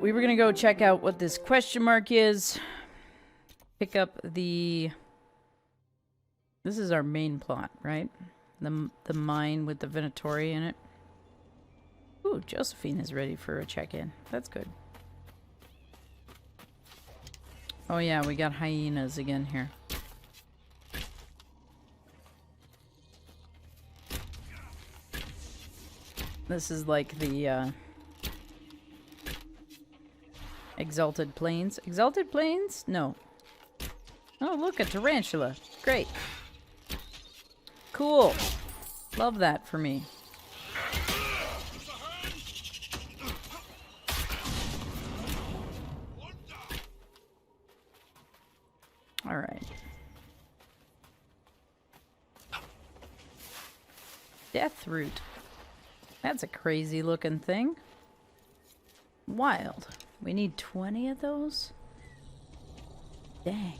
we were gonna go check out what this question mark is. Pick up the... This is our main plot, right? The mine with the Venatori in it. Ooh, Josephine is ready for a check-in. That's good. Oh yeah, we got hyenas again here. This is like the Exalted Plains. Exalted Plains? No. Oh, look, a tarantula. Great. Cool. Love that for me. All right. Death root. That's a crazy looking thing. Wild. We need 20 of those? Dang.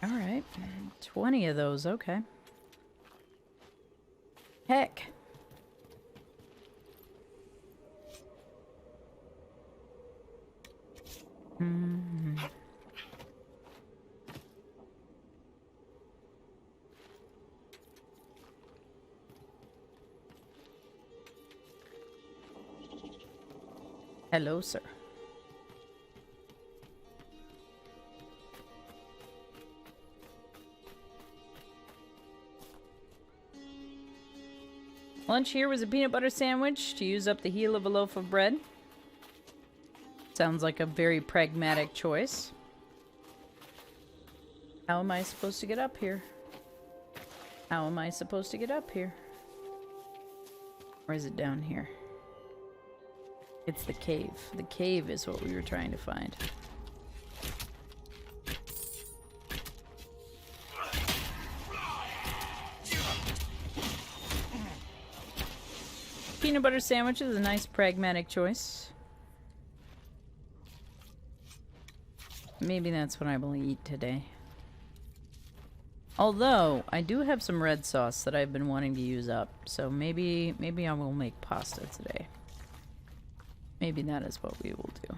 All right. 20 of those, okay. Heck. Hello, sir. Lunch here was a peanut butter sandwich to use up the heel of a loaf of bread. Sounds like a very pragmatic choice. How am I supposed to get up here? How am I supposed to get up here? Or is it down here? It's the cave. The cave is what we were trying to find. Peanut butter sandwich is a nice pragmatic choice. Maybe that's what I will eat today. Although, I do have some red sauce that I've been wanting to use up, so maybe I will make pasta today. Maybe that is what we will do.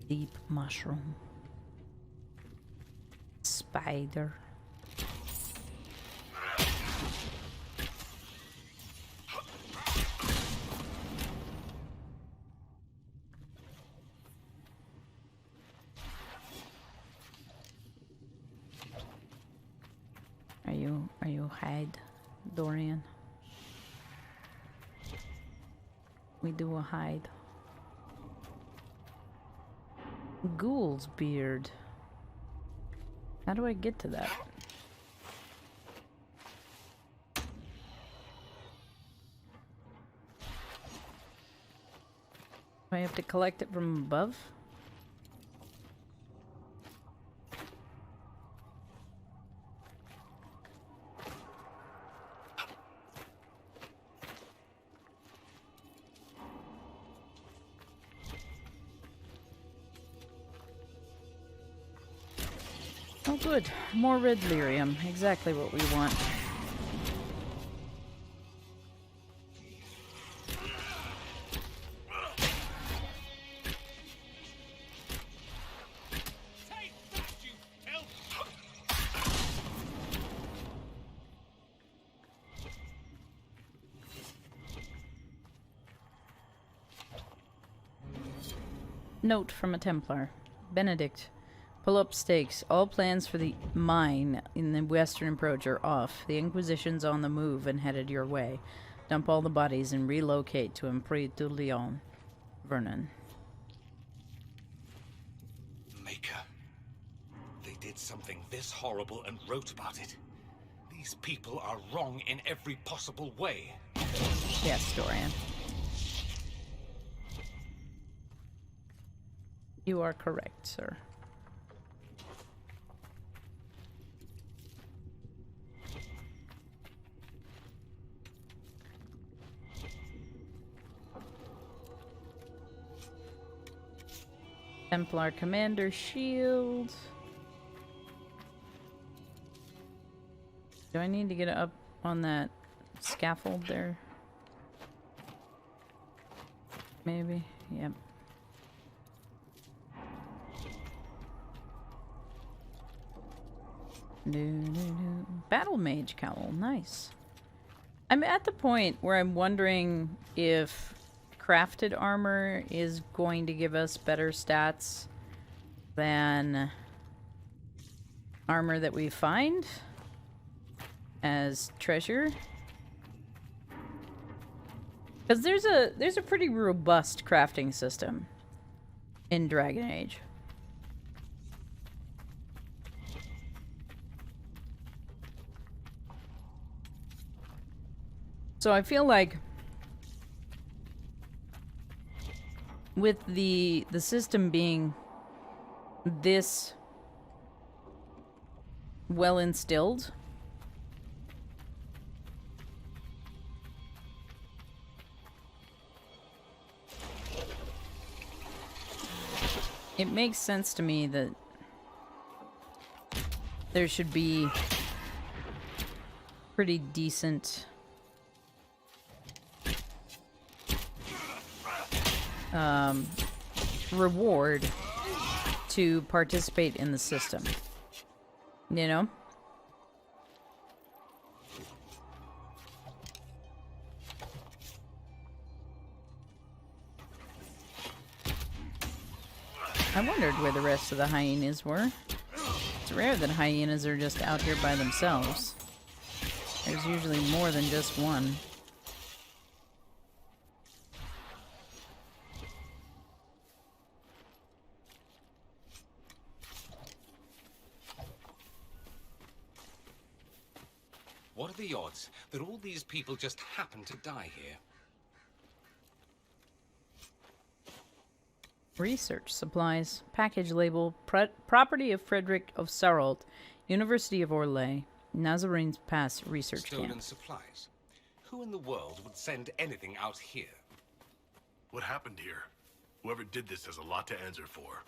Deep mushroom. Spider. Are you hide, Dorian? We do a hide. Ghoul's beard. How do I get to that? Do I have to collect it from above? Oh good, more red lyrium, exactly what we want. Note from a Templar. Benedict. Pull up stakes. All plans for the mine in the western approach are off. The Inquisition's on the move and headed your way. Dump all the bodies and relocate to Emprise du Lion. Vernon. Maker. They did something this horrible and wrote about it. These people are wrong in every possible way. Yes, Dorian. You are correct, sir. Templar Commander Shield. Do I need to get up on that scaffold there? Maybe. Yep. Battle Mage Cowl. Nice. I'm at the point where I'm wondering if crafted armor is going to give us better stats than armor that we find as treasure. Because there's a pretty robust crafting system in Dragon Age. So I feel like with the system being this well instilled, it makes sense to me that there should be pretty decent reward to participate in the system. You know? I wondered where the rest of the hyenas were. It's rare that hyenas are just out here by themselves. There's usually more than just one. What are the odds that all these people just happen to die here? Research supplies. Package label. Property of Frederick of Saralt. University of Orlais. Nazarene's Pass Research Stolen Camp. supplies. Who in the world would send anything out here? What happened here? Whoever did this has a lot to answer for.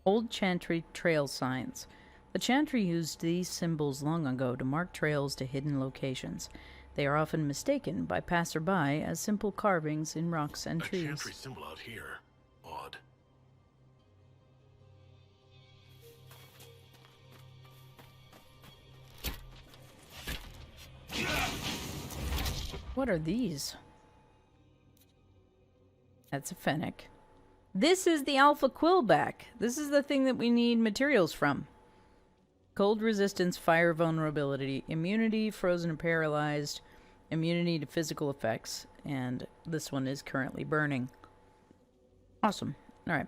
Old Chantry trail signs. The Chantry used these symbols long ago to mark trails to hidden locations. They are often mistaken by passerby as simple carvings in rocks and trees. A Chantry symbol out here. Odd. What are these? That's a fennec. This is the alpha quillback. This is the thing that we need materials from. Cold resistance, fire vulnerability, immunity, frozen and paralyzed, immunity to physical effects, and this one is currently burning. Awesome. All right.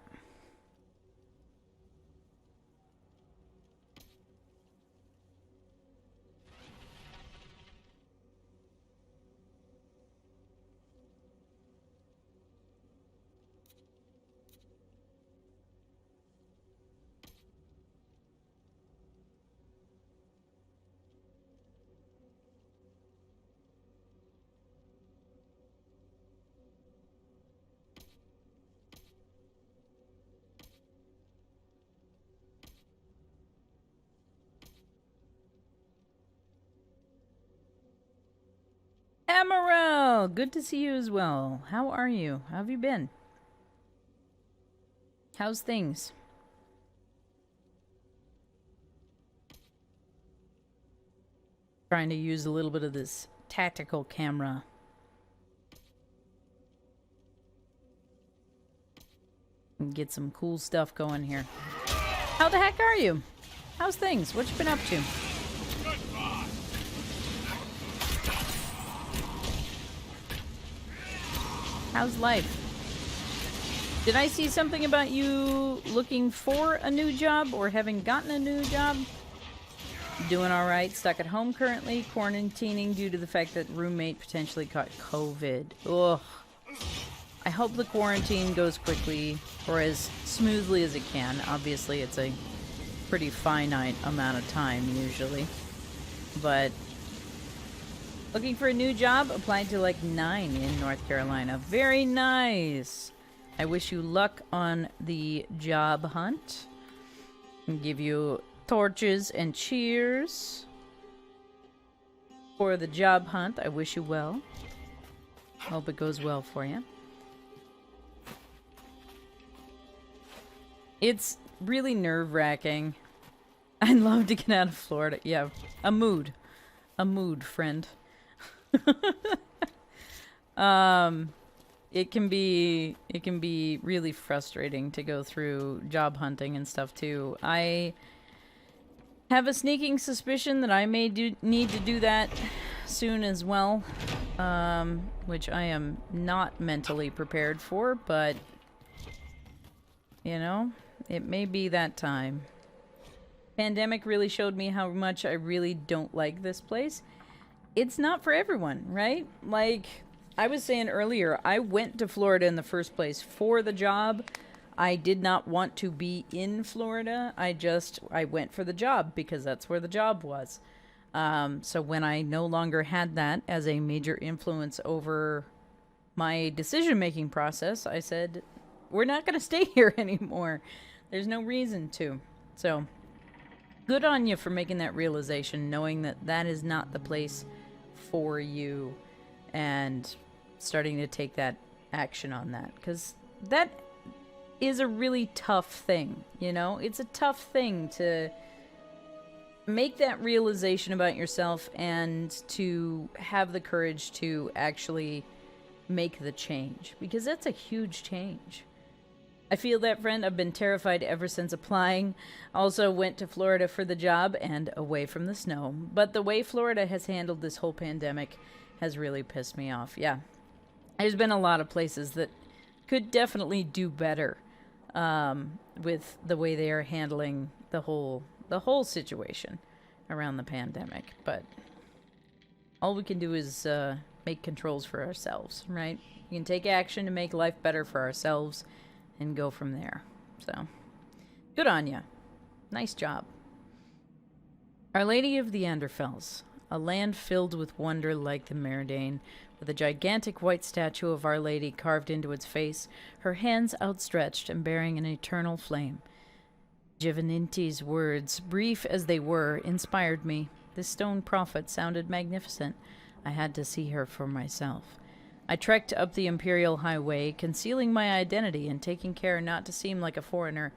Amaral, good to see you as well. How are you? How have you been? How's things? Trying to use a little bit of this tactical camera. And get some cool stuff going here. How the heck are you? How's things? What you been up to? How's life? Did I see something about you looking for a new job or having gotten a new job? Doing all right. Stuck at home currently, quarantining due to the fact that roommate potentially caught COVID. Ugh. I hope the quarantine goes quickly or as smoothly as it can. Obviously, it's a pretty finite amount of time usually. But looking for a new job, applied to like 9 in North Carolina. Very nice. I wish you luck on the job hunt. I'll give you torches and cheers for the job hunt. I wish you well. Hope it goes well for you. It's really nerve-wracking. I'd love to get out of Florida. Yeah, a mood, friend. It can be really frustrating to go through job hunting and stuff too. I have a sneaking suspicion that I may need to do that soon as well, which I am not mentally prepared for, but you know, it may be that time. Pandemic really showed me how much I really don't like this place. It's not for everyone, right? Like I was saying earlier, I went to Florida in the first place for the job. I did not want to be in Florida. I went for the job because that's where the job was. So when I no longer had that as a major influence over my decision-making process, I said, we're not going to stay here anymore. There's no reason to. So good on you for making that realization, knowing that that is not the place for you, and starting to take that action on that, because that is a really tough thing, you know? It's a tough thing to make that realization about yourself and to have the courage to actually make the change, because that's a huge change. I feel that, friend. I've been terrified ever since applying. Also went to Florida for the job and away from the snow. But the way Florida has handled this whole pandemic has really pissed me off. Yeah. There's been a lot of places that could definitely do better with the way they are handling the whole situation around the pandemic. But all we can do is make controls for ourselves, right? We can take action to make life better for ourselves and go from there. So, good on ya. Nice job. Our Lady of the Anderfels, a land filled with wonder like the Meridain, with a gigantic white statue of Our Lady carved into its face, her hands outstretched and bearing an eternal flame. Giovanninti's words, brief as they were, inspired me. This stone prophet sounded magnificent. I had to see her for myself. I trekked up the Imperial Highway, concealing my identity and taking care not to seem like a foreigner.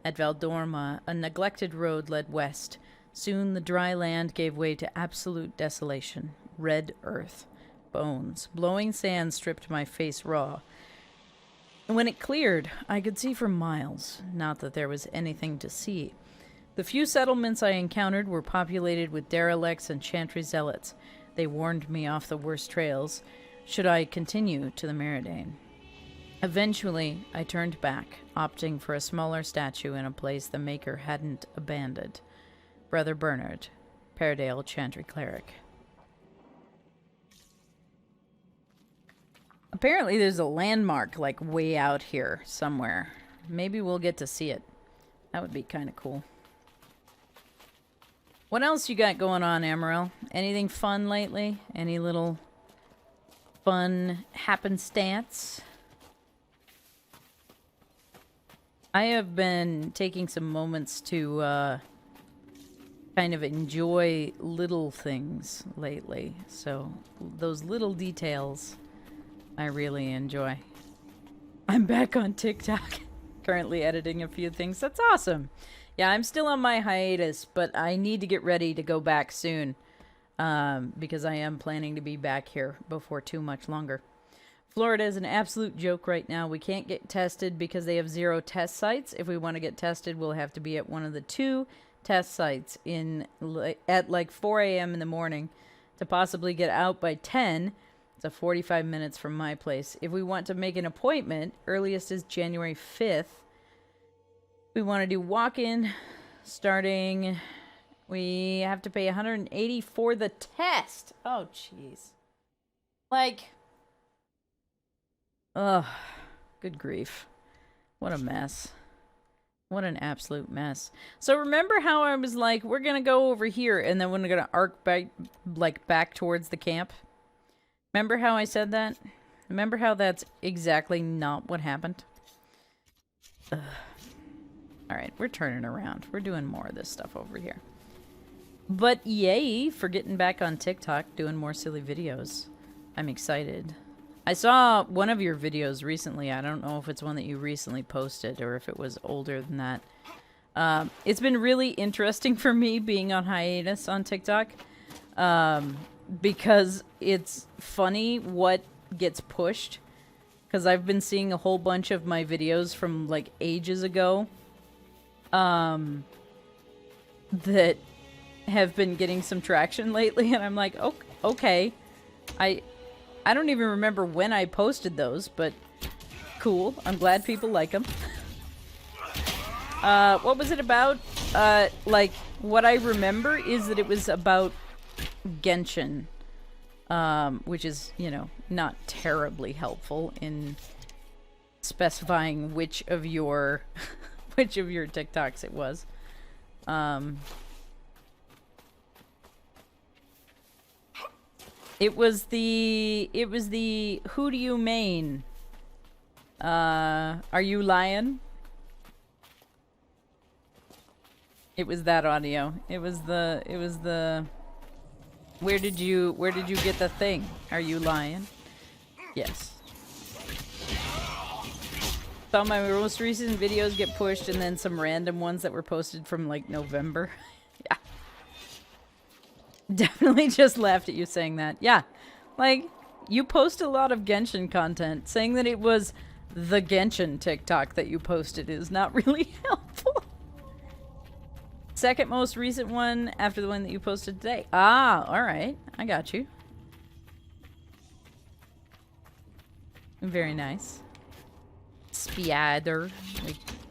At Valdorma, a neglected road led west. Soon the dry land gave way to absolute desolation. Red earth. Bones. Blowing sand stripped my face raw. And when it cleared, I could see for miles. Not that there was anything to see. The few settlements I encountered were populated with derelicts and chantry zealots. They warned me off the worst trails, should I continue to the Meridain. Eventually, I turned back, opting for a smaller statue in a place the maker hadn't abandoned. Brother Bernard, Pairdale Chantry Cleric. Apparently there's a landmark, like, way out here somewhere. Maybe we'll get to see it. That would be kind of cool. What else you got going on, Amaryl? Anything fun lately? Any little fun happenstance? I have been taking some moments to kind of enjoy little things lately. So those little details I really enjoy. I'm back on TikTok. Currently editing a few things. That's awesome. Yeah, I'm still on my hiatus, but I need to get ready to go back soon. Because I am planning to be back here before too much longer. Florida is an absolute joke right now. We can't get tested because they have 0 test sites. If we want to get tested, we'll have to be at one of the 2 test sites at like 4 a.m. in the morning to possibly get out by 10. It's a 45 minutes from my place. If we want to make an appointment, earliest is January 5th. We want to do walk-in starting... We have to pay $180 for the test. Oh, jeez. Like, Ugh. Good grief. What a mess. What an absolute mess. So remember how I was like, we're gonna go over here, and then we're gonna arc back, like, back towards the camp? Remember how I said that? Remember how that's exactly not what happened? Ugh. Alright, we're turning around. We're doing more of this stuff over here. But yay for getting back on TikTok, doing more silly videos. I'm excited. I saw one of your videos recently. I don't know if it's one that you recently posted or if it was older than that. It's been really interesting for me being on hiatus on TikTok. Because it's funny what gets pushed. Because I've been seeing a whole bunch of my videos from like ages ago. That have been getting some traction lately. And I'm like, oh, okay. I don't even remember when I posted those, but cool. I'm glad people like them. What was it about? Like, what I remember is that it was about Genshin, which is, you know, not terribly helpful in specifying which of your which of your TikToks it was. It was the who do you main? Are you lying? It was that audio. It was the where did you get the thing? Are you lying? Yes. Saw my most recent videos get pushed and then some random ones that were posted from like November. Yeah. Definitely just laughed at you saying that. Yeah. Like, you post a lot of Genshin content. Saying that it was the Genshin TikTok that you posted is not really helpful. Second most recent one after the one that you posted today. Ah, alright. I got you. Very nice. Spider.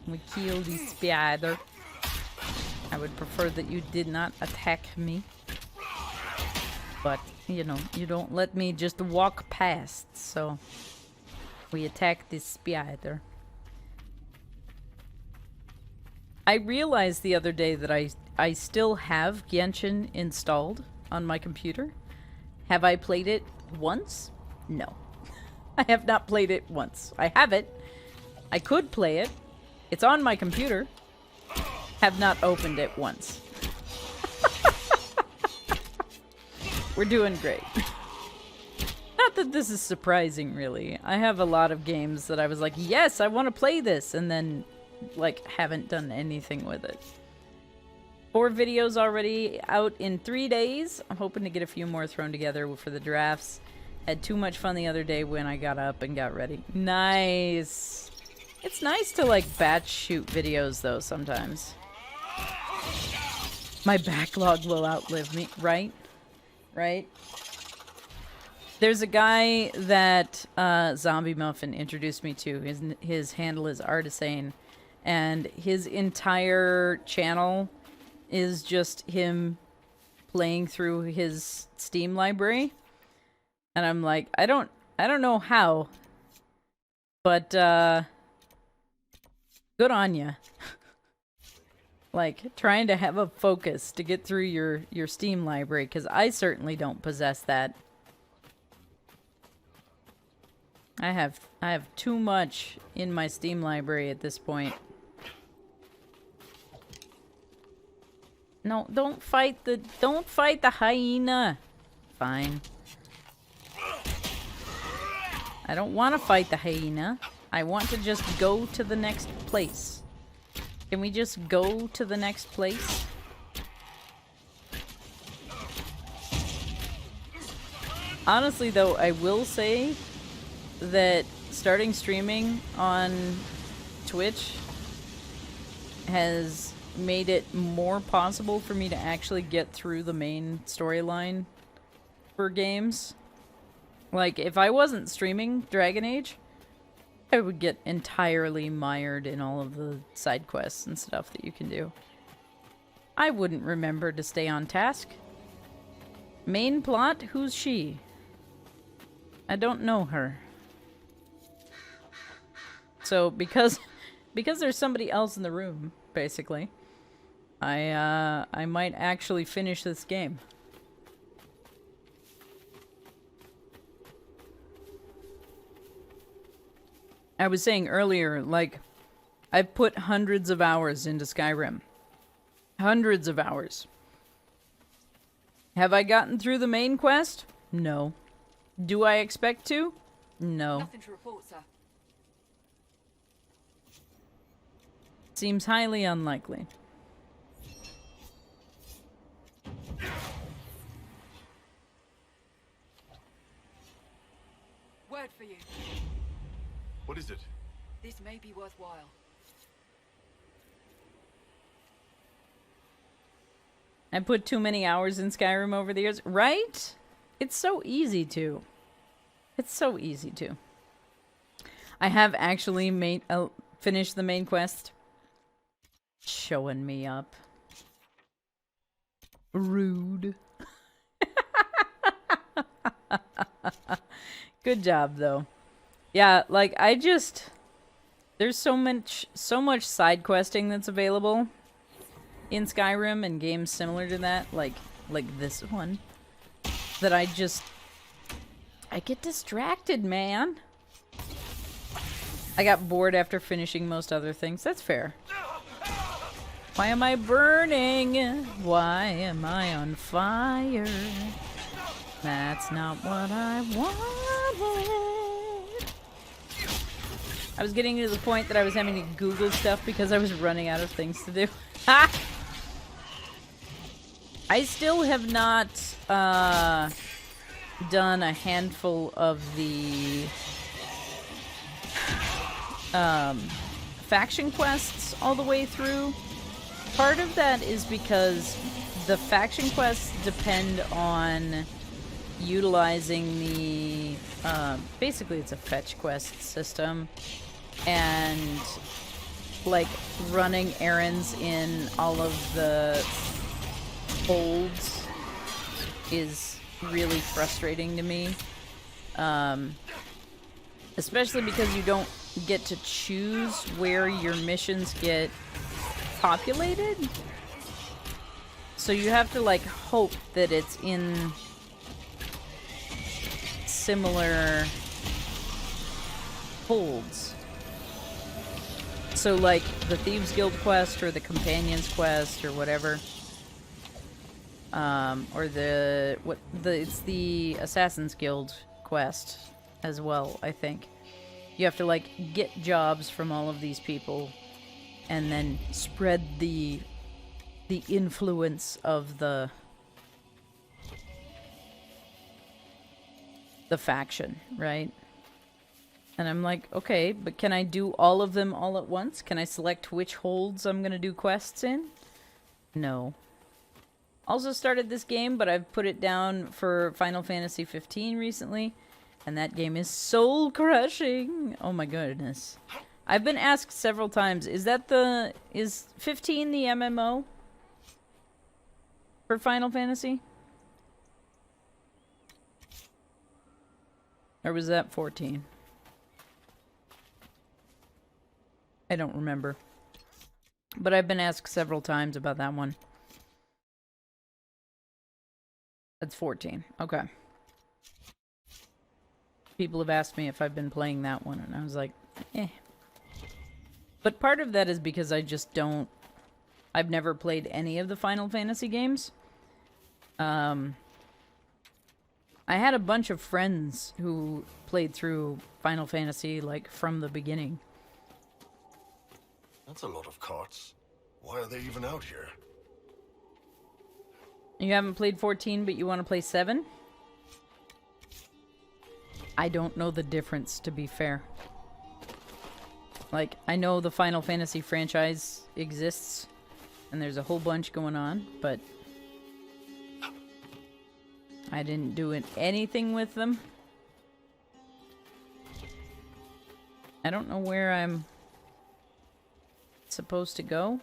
We killed the spider. I would prefer that you did not attack me. But, you know, you don't let me just walk past, so we attack this spider. I realized the other day that I still have Genshin installed on my computer. Have I played it once? No. I have not played it once. I have it. I could play it. It's on my computer. Have not opened it once. We're doing great. Not that this is surprising, really. I have a lot of games that I was like, yes, I want to play this, and then, like, haven't done anything with it. 4 videos already out in 3 days. I'm hoping to get a few more thrown together for the drafts. Had too much fun the other day when I got up and got ready. Nice. It's nice to, like, batch shoot videos, though, sometimes. My backlog will outlive me, right? Right? There's a guy that Zombie Muffin introduced me to. His handle is Artisane, and his entire channel is just him playing through his Steam library. And I'm like, I don't know how, but good on ya. Like, trying to have a focus to get through your Steam library, because I certainly don't possess that. I have too much in my Steam library at this point. No, don't fight the hyena. Fine. I don't want to fight the hyena. I want to just go to the next place. Can we just go to the next place? Honestly, though, I will say that starting streaming on Twitch has made it more possible for me to actually get through the main storyline for games. Like, if I wasn't streaming Dragon Age, I would get entirely mired in all of the side quests and stuff that you can do. I wouldn't remember to stay on task. Main plot? Who's she? I don't know her. So because there's somebody else in the room, basically, I might actually finish this game. I was saying earlier, like, I've put hundreds of hours into Skyrim. Hundreds of hours. Have I gotten through the main quest? No. Do I expect to? No. Nothing to report, sir. Seems highly unlikely. Word for you. What is it? This may be worthwhile. I put too many hours in Skyrim over the years. Right? It's so easy to. It's so easy to. I have actually finished the main quest. Showing me up. Rude. Good job, though. Yeah, like, there's so much side questing that's available in Skyrim and games similar to that, like this one, that I get distracted, man. I got bored after finishing most other things. That's fair. Why am I burning? Why am I on fire? That's not what I wanted. I was getting to the point that I was having to Google stuff because I was running out of things to do. Ha! I still have not done a handful of the faction quests all the way through. Part of that is because the faction quests depend on utilizing the basically it's a fetch quest system, and like running errands in all of the holds is really frustrating to me, especially because you don't get to choose where your missions get populated, so you have to like hope that it's in similar holds. So like the Thieves Guild quest or the Companions quest or whatever, or it's the Assassin's Guild quest as well, I think. You have to like get jobs from all of these people and then spread the influence of the faction, right? And I'm like, okay, but can I do all of them all at once? Can I select which holds I'm gonna do quests in? No. Also started this game, but I've put it down for Final Fantasy 15 recently, and that game is soul crushing. Oh my goodness. I've been asked several times, is 15 the MMO for Final Fantasy? Or was that 14? I don't remember. But I've been asked several times about that one. That's 14. Okay. People have asked me if I've been playing that one, and I was like, eh. But part of that is because I just don't... I've never played any of the Final Fantasy games. I had a bunch of friends who played through Final Fantasy, like, from the beginning. That's a lot of carts. Why are they even out here? You haven't played 14, but you want to play 7? I don't know the difference, to be fair. Like, I know the Final Fantasy franchise exists, and there's a whole bunch going on, but I didn't do anything with them. I don't know where I'm supposed to go.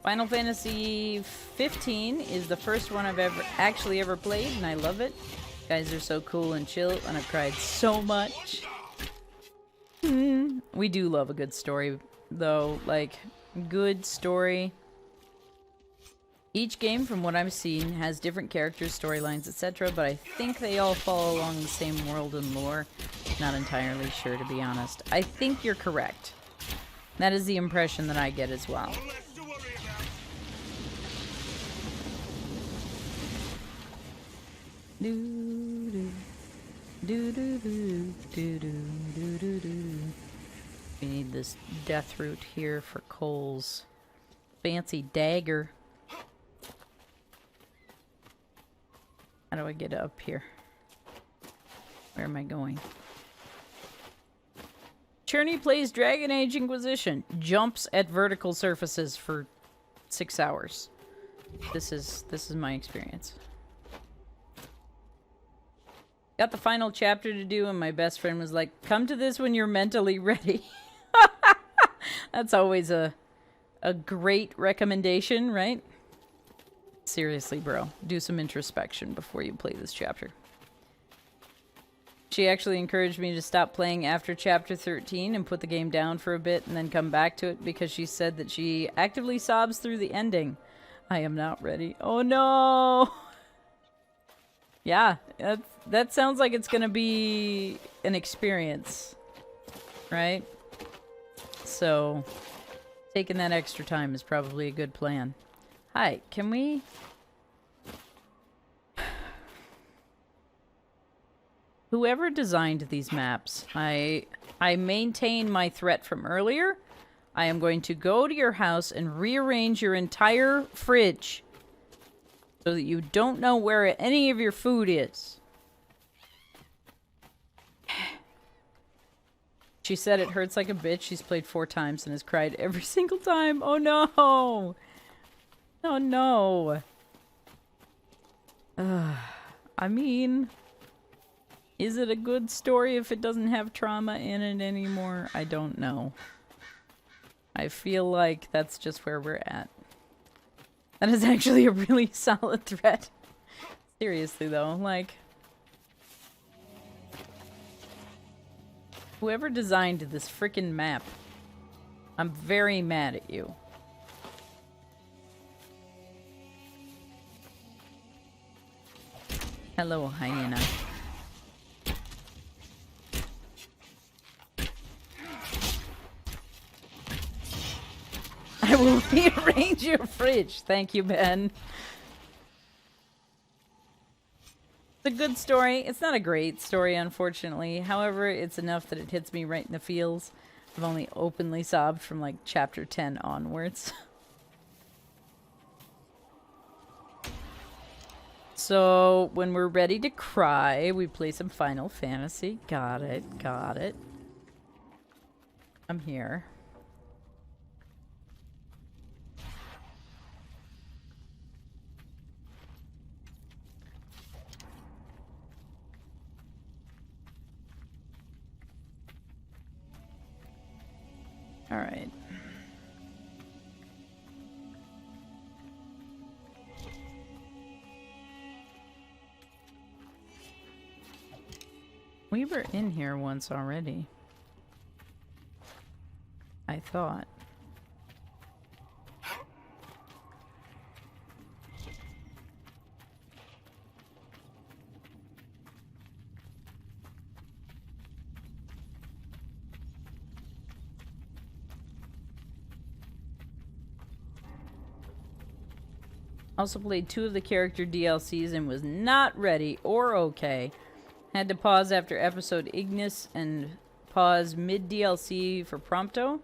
Final Fantasy 15 is the first one I've ever played, and I love it. Guys are so cool and chill, and I've cried so much. We do love a good story, though. Like, good story. Each game, from what I've seen, has different characters, storylines, etc., but I think they all follow along the same world and lore. Not entirely sure, to be honest. I think you're correct. That is the impression that I get as well. We need this death root here for Cole's fancy dagger. How do I get up here? Where am I going? Cherney plays Dragon Age Inquisition. Jumps at vertical surfaces for 6 hours. This is my experience. Got the final chapter to do, and my best friend was like, "Come to this when you're mentally ready." That's always a great recommendation, right? Seriously, bro. Do some introspection before you play this chapter. She actually encouraged me to stop playing after chapter 13 and put the game down for a bit and then come back to it because she said that she actively sobs through the ending. I am not ready. Oh no! Yeah, that sounds like it's gonna be an experience, right? So, taking that extra time is probably a good plan. Hi, can we... Whoever designed these maps, I maintain my threat from earlier. I am going to go to your house and rearrange your entire fridge so that you don't know where any of your food is. She said it hurts like a bitch. She's played 4 times and has cried every single time. Oh no! Oh no! I mean, is it a good story if it doesn't have trauma in it anymore? I don't know. I feel like that's just where we're at. That is actually a really solid threat. Seriously though, like... Whoever designed this frickin' map, I'm very mad at you. Hello, hyena. I will rearrange your fridge. Thank you, Ben. It's a good story. It's not a great story, unfortunately. However, it's enough that it hits me right in the feels. I've only openly sobbed from like chapter 10 onwards. So, when we're ready to cry, we play some Final Fantasy. Got it, got it. I'm here. All right. We were in here once already, I thought. Also played 2 of the character DLCs and was not ready or okay. Had to pause after episode Ignis and pause mid-DLC for Prompto.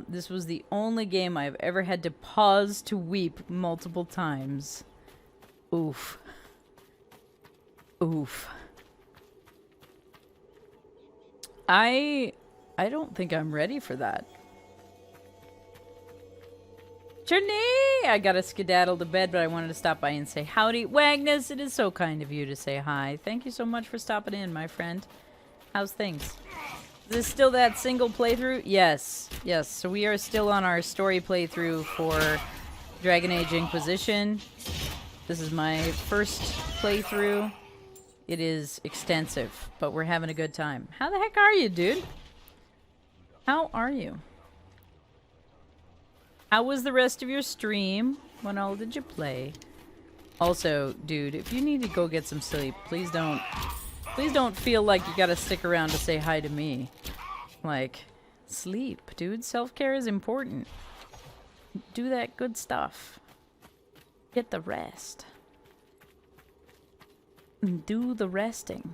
This was the only game I've ever had to pause to weep multiple times. Oof. Oof. I don't think I'm ready for that. Journey! I gotta skedaddle to bed, but I wanted to stop by and say howdy. Wagnus, it is so kind of you to say hi. Thank you so much for stopping in, my friend. How's things? Is this still that single playthrough? Yes. Yes, so we are still on our story playthrough for Dragon Age Inquisition. This is my first playthrough. It is extensive, but we're having a good time. How the heck are you, dude? How are you? How was the rest of your stream? When all did you play? Also, dude, if you need to go get some sleep, please don't feel like you gotta stick around to say hi to me. Like, sleep, dude. Self-care is important. Do that good stuff. Get the rest. Do the resting.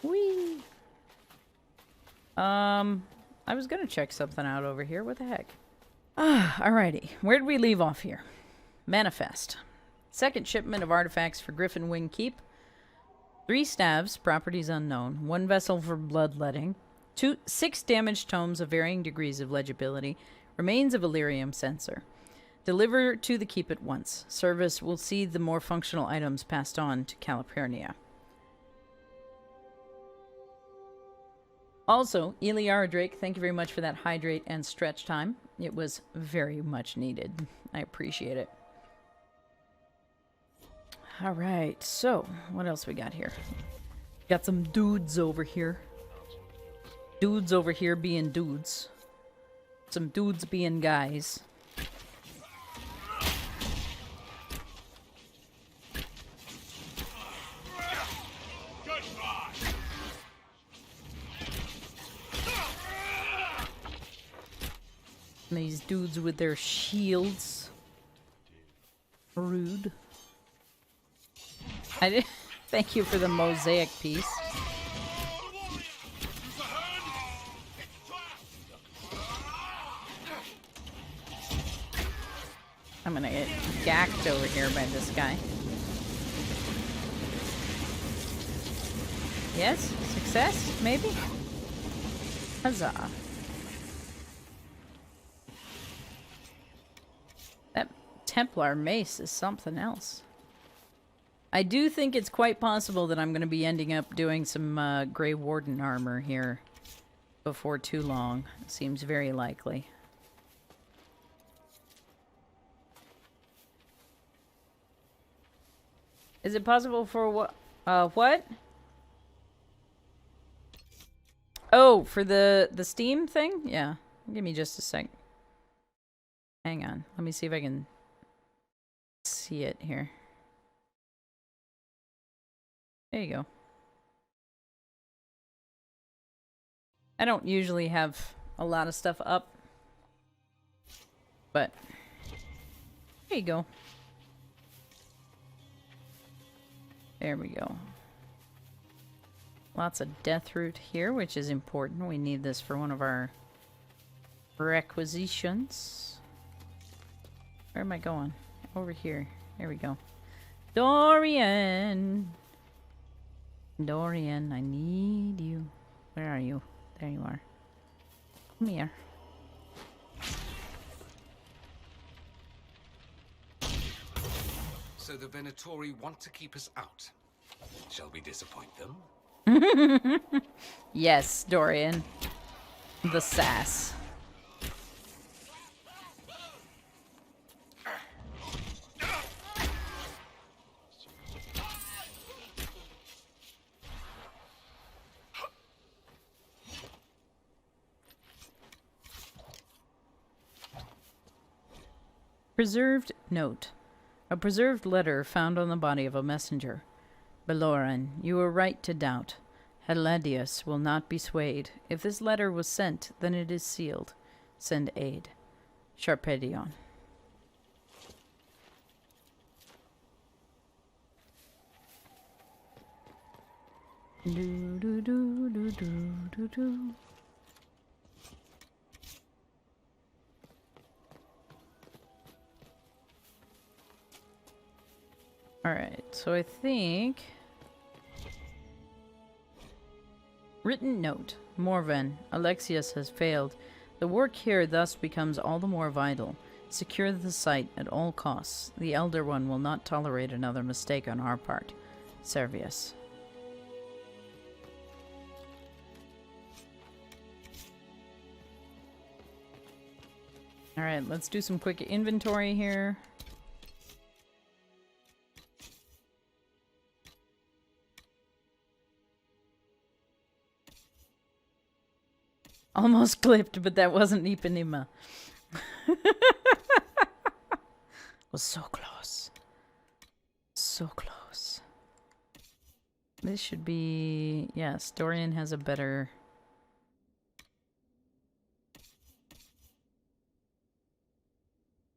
Whee! I was gonna check something out over here. What the heck? Alrighty. Where did we leave off here? Manifest. Second shipment of artifacts for Griffin Wing Keep. 3 staves, properties unknown. 1 vessel for bloodletting. 6 damaged tomes of varying degrees of legibility. Remains of Illyrium sensor. Deliver to the keep at once. Service will see the more functional items passed on to Calpurnia. Also, Eliara Drake, thank you very much for that hydrate and stretch time. It was very much needed. I appreciate it. Alright, so, what else we got here? Got some dudes over here. Dudes over here being dudes. Some dudes being guys. These dudes with their shields. Rude. I did. Thank you for the mosaic piece. I'm gonna get gacked over here by this guy. Yes? Success? Maybe? Huzzah. That Templar mace is something else. I do think it's quite possible that I'm going to be ending up doing some Grey Warden armor here before too long. Seems very likely. Is it possible for what? What? Oh, for the Steam thing? Yeah. Give me just a sec. Hang on. Let me see if I can see it here. There you go. I don't usually have a lot of stuff up, but there you go. There we go. Lots of death root here, which is important. We need this for one of our requisitions. Where am I going? Over here. There we go. Dorian! Dorian, I need you. Where are you? There you are. Come here. So the Venatori want to keep us out. Shall we disappoint them? Yes, Dorian. The sass. Preserved note. A preserved letter found on the body of a messenger. Beloran, you were right to doubt. Heladius will not be swayed. If this letter was sent, then it is sealed. Send aid. Sharpedion. Do do do do do do do. Alright, so I think... Written note. Morven, Alexius has failed. The work here thus becomes all the more vital. Secure the site at all costs. The Elder One will not tolerate another mistake on our part. Servius. Alright, let's do some quick inventory here. Almost clipped, but that wasn't Ipanema. Was so close. So close. This should be... Yes, Dorian has a better...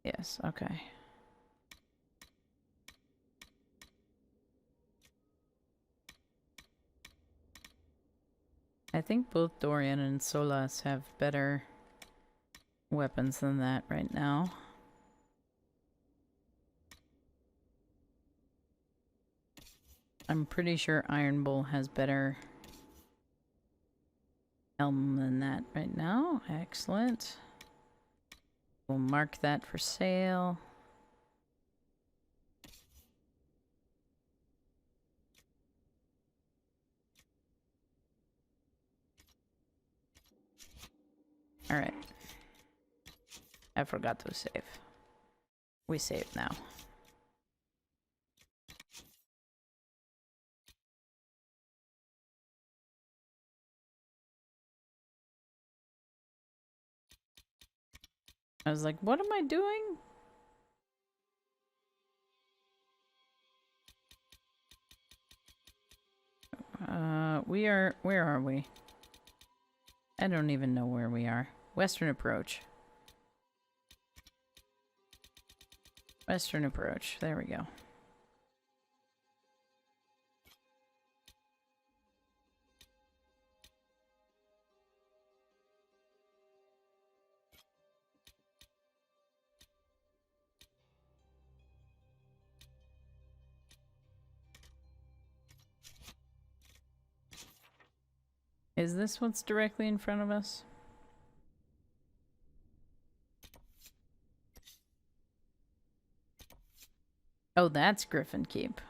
Yes, okay. I think both Dorian and Solas have better weapons than that right now. I'm pretty sure Iron Bull has better helm than that right now. Excellent. We'll mark that for sale. All right. I forgot to save. We save now. I was like, what am I doing? Where are we? I don't even know where we are. Western approach. Western approach. There we go. Is this what's directly in front of us? Oh, that's Griffin Keep.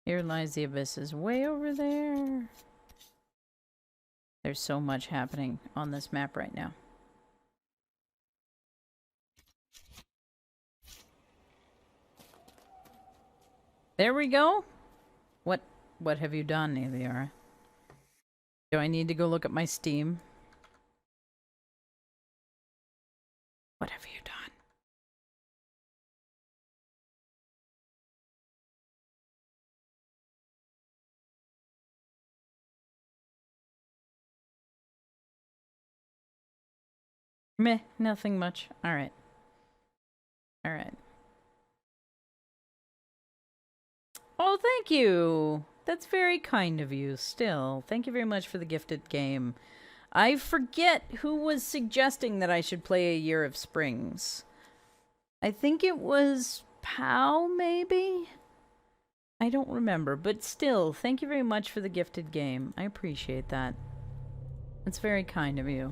Here lies the abyss is way over there. There's so much happening on this map right now. There we go. What have you done, Eliara? Do I need to go look at my Steam? What have you done? Meh, nothing much. Alright. Alright. Oh, thank you! That's very kind of you, still. Thank you very much for the gifted game. I forget who was suggesting that I should play A Year of Springs. I think it was Pow, maybe? I don't remember, but still, thank you very much for the gifted game. I appreciate that. It's very kind of you.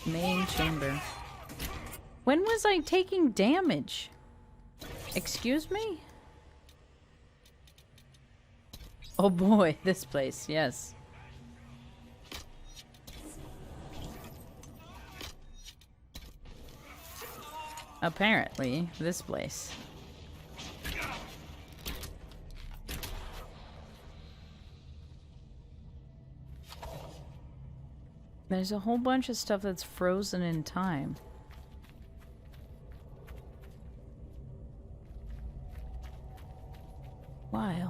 Main chamber. When was I taking damage? Excuse me? Oh boy, this place, yes. Apparently, this place. There's a whole bunch of stuff that's frozen in time. Wild.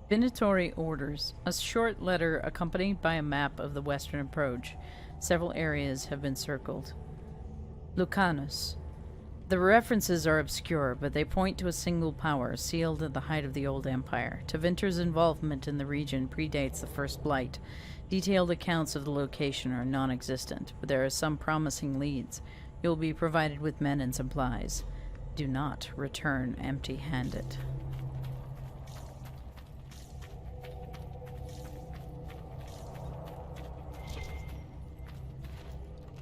Divinatory orders. A short letter accompanied by a map of the western approach. Several areas have been circled. Lucanus. The references are obscure, but they point to a single power, sealed at the height of the Old Empire. Tevinter's involvement in the region predates the First Blight. Detailed accounts of the location are non-existent, but there are some promising leads. You'll be provided with men and supplies. Do not return empty-handed.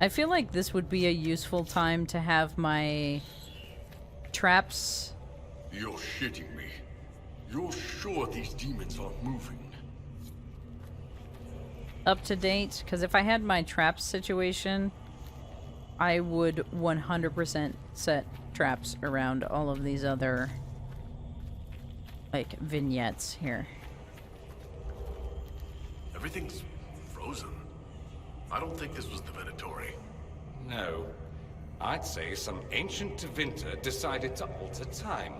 I feel like this would be a useful time to have my traps. You're shitting me. You're sure these demons aren't moving? Up to date, because if I had my traps situation, I would 100% set traps around all of these other, like, vignettes here. Everything's frozen. I don't think this was the Venatori. No. I'd say some ancient Tevinter decided to alter time.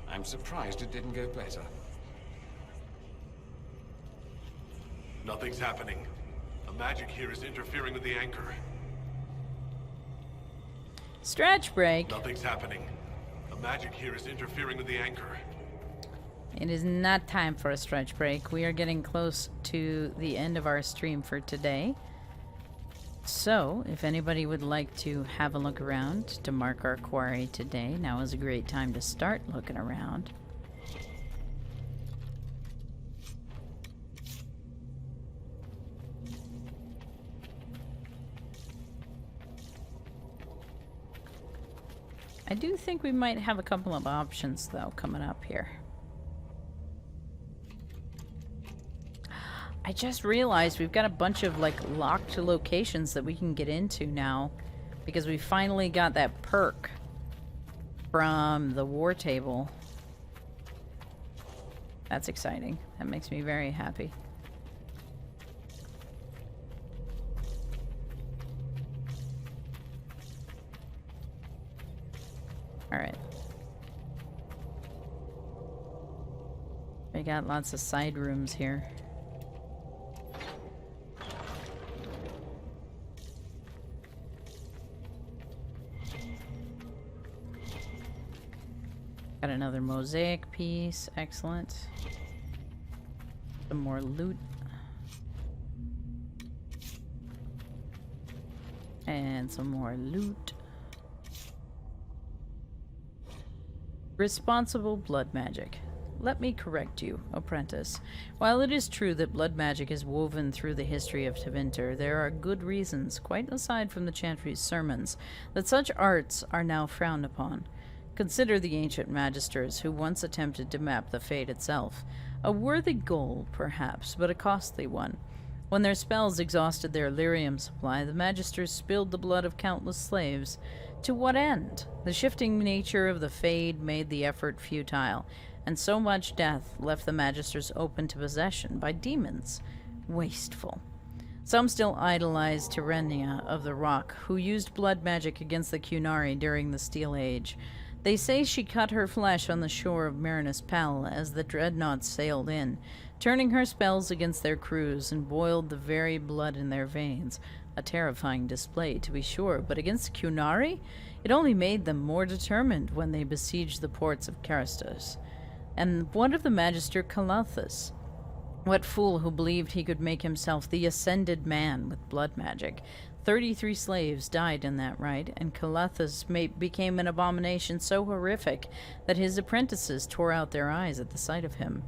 I'm surprised it didn't go better. Nothing's happening. The magic here is interfering with the anchor. Stretch break. Nothing's happening. The magic here is interfering with the anchor. It is not time for a stretch break. We are getting close to the end of our stream for today. So, if anybody would like to have a look around to mark our quarry today, now is a great time to start looking around. I do think we might have a couple of options, though, coming up here. I just realized we've got a bunch of, like, locked locations that we can get into now, because we finally got that perk from the war table. That's exciting. That makes me very happy. Alright. We got lots of side rooms here. Got another mosaic piece. Excellent. Some more loot. And some more loot. Responsible blood magic. Let me correct you, apprentice. While it is true that blood magic is woven through the history of Tevinter, there are good reasons, quite aside from the Chantry's sermons, that such arts are now frowned upon. Consider the ancient magisters who once attempted to map the fate itself. A worthy goal, perhaps, but a costly one. When their spells exhausted their lyrium supply, the magisters spilled the blood of countless slaves. To what end? The shifting nature of the fade made the effort futile, and so much death left the magisters open to possession by demons. Wasteful. Some still idolize Tyrrhenia of the Rock, who used blood magic against the Qunari during the Steel Age. They say she cut her flesh on the shore of Marinus Pell as the dreadnoughts sailed in, turning her spells against their crews and boiled the very blood in their veins. A terrifying display, to be sure, but against Qunari, it only made them more determined when they besieged the ports of Carystus. And what of the Magister Calathus? What fool who believed he could make himself the ascended man with blood magic? 33 slaves died in that rite, and Calathus became an abomination so horrific that his apprentices tore out their eyes at the sight of him.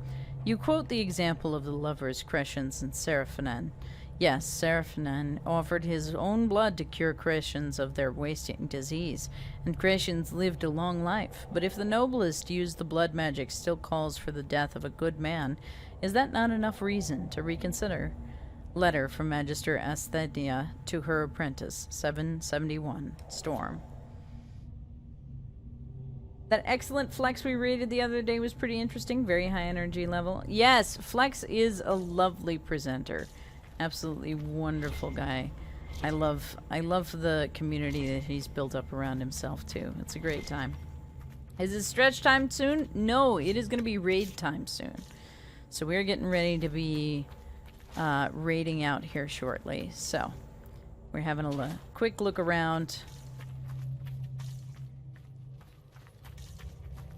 You quote the example of the lovers Crescens and Seraphinan. Yes, Seraphinan offered his own blood to cure Crescens of their wasting disease, and Crescens lived a long life. But if the noblest used the blood magic still calls for the death of a good man, is that not enough reason to reconsider? Letter from Magister Asthenia to her apprentice, 771, Storm. That excellent Flex we rated the other day was pretty interesting. Very high energy level. Yes, Flex is a lovely presenter. Absolutely wonderful guy. I love the community that he's built up around himself too. It's a great time. Is it stretch time soon? No, it is going to be raid time soon. So we're getting ready to be raiding out here shortly. So we're having a quick look around.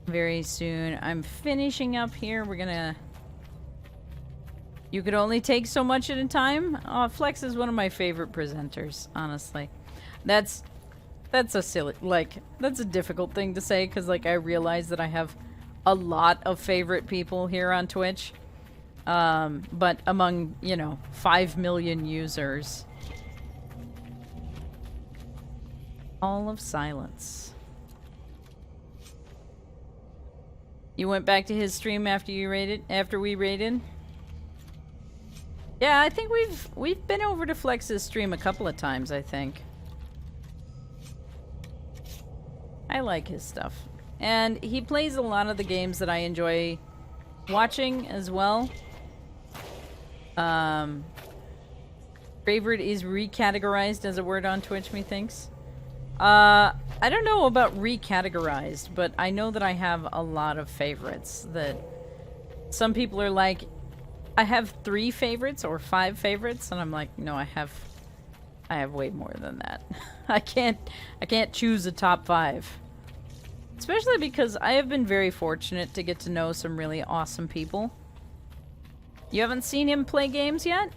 very soon. I'm finishing up here. We're gonna... You could only take so much at a time. Flex is one of my favorite presenters, honestly. That's a silly... Like, that's a difficult thing to say, because, like, I realize that I have a lot of favorite people here on Twitch. But among, you know, 5 million users... All of silence. You went back to his stream after you raided? After we raided? Yeah, I think we've been over to Flex's stream a couple of times, I think. I like his stuff. And he plays a lot of the games that I enjoy watching as well. Favorite is recategorized as a word on Twitch, methinks. I don't know about recategorized, but I know that I have a lot of favorites that some people are like, I have 3 favorites or 5 favorites, and I'm like, no, I have way more than that. I can't choose a top 5. Especially because I have been very fortunate to get to know some really awesome people. You haven't seen him play games yet?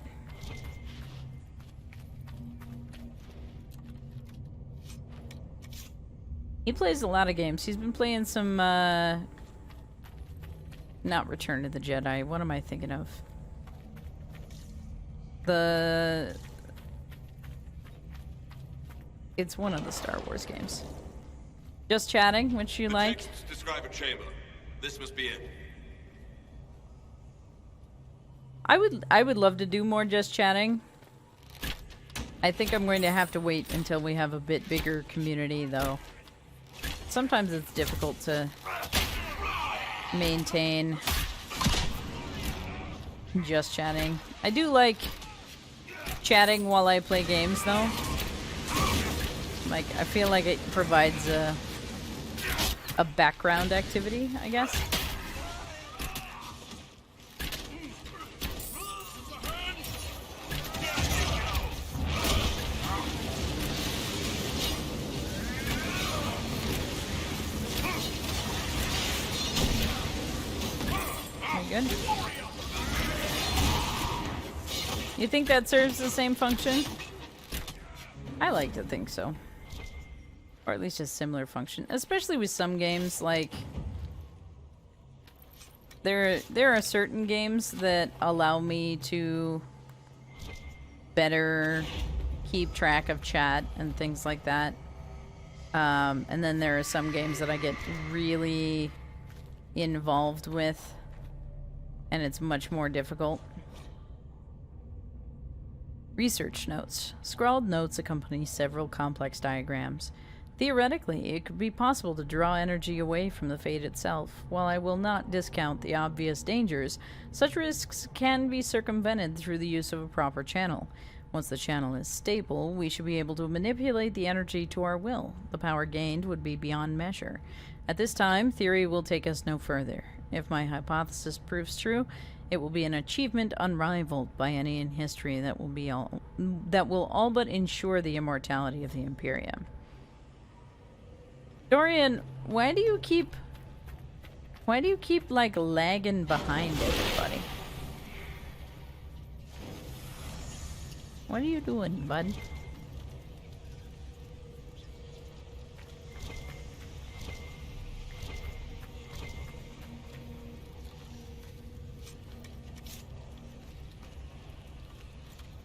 He plays a lot of games. He's been playing some, not Return of the Jedi. What am I thinking of? It's one of the Star Wars games. Just Chatting, which you like. Describe a chamber. This must be it. I would love to do more Just Chatting. I think I'm going to have to wait until we have a bit bigger community, though. Sometimes it's difficult to maintain Just Chatting. I do like chatting while I play games, though. Like, I feel like it provides a background activity, I guess. Good. You think that serves the same function? I like to think so. Or at least a similar function. Especially with some games, like... There are certain games that allow me to better keep track of chat and things like that. And then there are some games that I get really involved with. And it's much more difficult. Research notes. Scrawled notes accompany several complex diagrams. Theoretically, it could be possible to draw energy away from the Fate itself. While I will not discount the obvious dangers, such risks can be circumvented through the use of a proper channel. Once the channel is stable, we should be able to manipulate the energy to our will. The power gained would be beyond measure. At this time, theory will take us no further. If my hypothesis proves true, it will be an achievement unrivaled by any in history that will all but ensure the immortality of the Imperium. Dorian, why do you keep like lagging behind everybody? What are you doing, bud?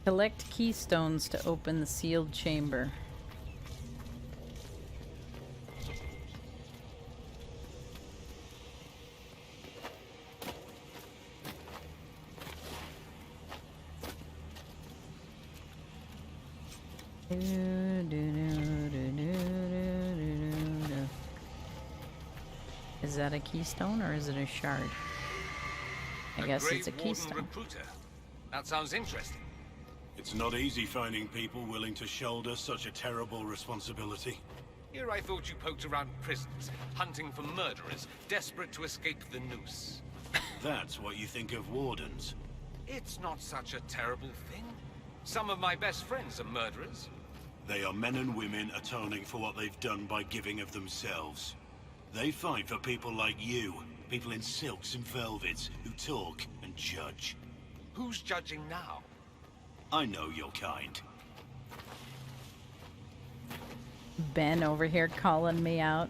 Collect keystones to open the sealed chamber. Is that a keystone or is it a shard? I guess it's a keystone. Recruiter. That sounds interesting. It's not easy finding people willing to shoulder such a terrible responsibility. Here I thought you poked around prisons, hunting for murderers, desperate to escape the noose. That's what you think of wardens. It's not such a terrible thing. Some of my best friends are murderers. They are men and women atoning for what they've done by giving of themselves. They fight for people like you. People in silks and velvets who talk and judge. Who's judging now? I know your kind. Ben over here calling me out.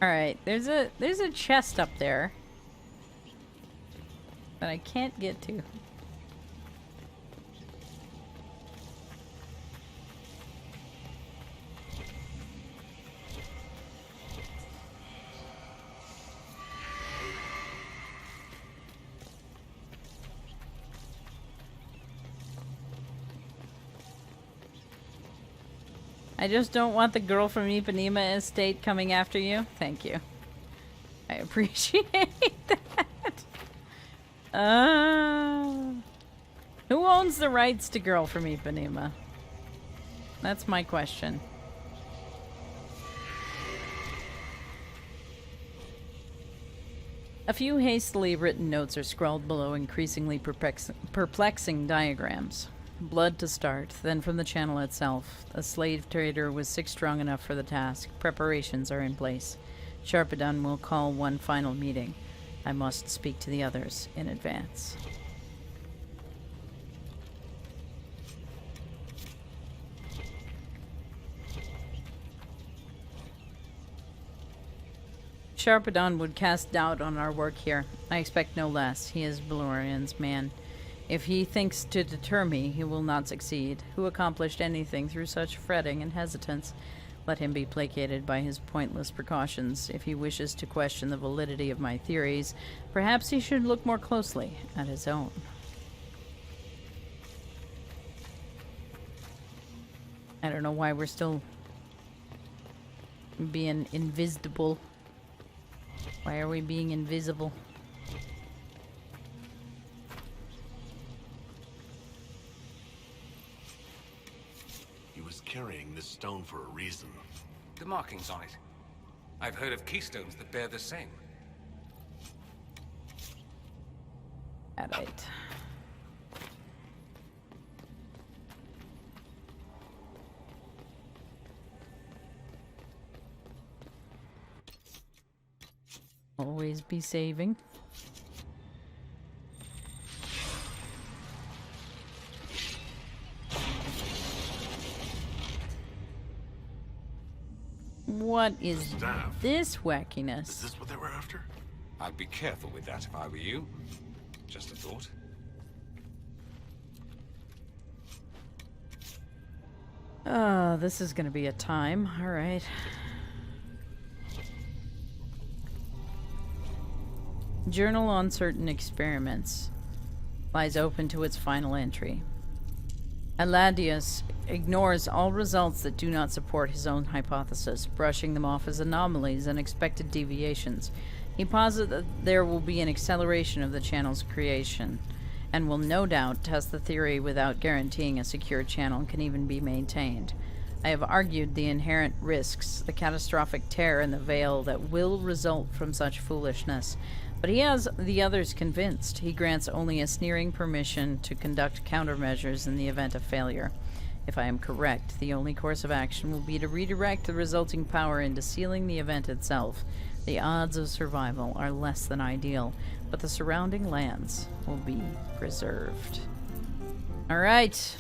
Alright, there's a chest up there that I can't get to. I just don't want the girl from Ipanema estate coming after you. Thank you. I appreciate that. Who owns the rights to girl from Ipanema? That's my question. A few hastily written notes are scrawled below increasingly perplexing diagrams. Blood to start, then from the channel itself. A slave trader was sick strong enough for the task. Preparations are in place. Sharpedon will call one final meeting. I must speak to the others in advance. Sharpedon would cast doubt on our work here. I expect no less. He is Balorian's man. If he thinks to deter me, he will not succeed. Who accomplished anything through such fretting and hesitance? Let him be placated by his pointless precautions. If he wishes to question the validity of my theories, perhaps he should look more closely at his own. I don't know why we're still being invisible. Why are we being invisible? He was carrying this stone for a reason. The markings on it. I've heard of keystones that bear the same. Alright. Always be saving. What is Staff. this wackiness? Is this what they were after? I'd be careful with that if I were you. Just a thought. Oh, this is gonna be a time. Alright. Journal on certain experiments lies open to its final entry. Aladius ignores all results that do not support his own hypothesis, brushing them off as anomalies and expected deviations. He posits that there will be an acceleration of the channel's creation, and will no doubt test the theory without guaranteeing a secure channel can even be maintained. I have argued the inherent risks, the catastrophic tear in the veil that will result from such foolishness, but he has the others convinced. He grants only a sneering permission to conduct countermeasures in the event of failure. If I am correct, the only course of action will be to redirect the resulting power into sealing the event itself. The odds of survival are less than ideal, but the surrounding lands will be preserved. Alright.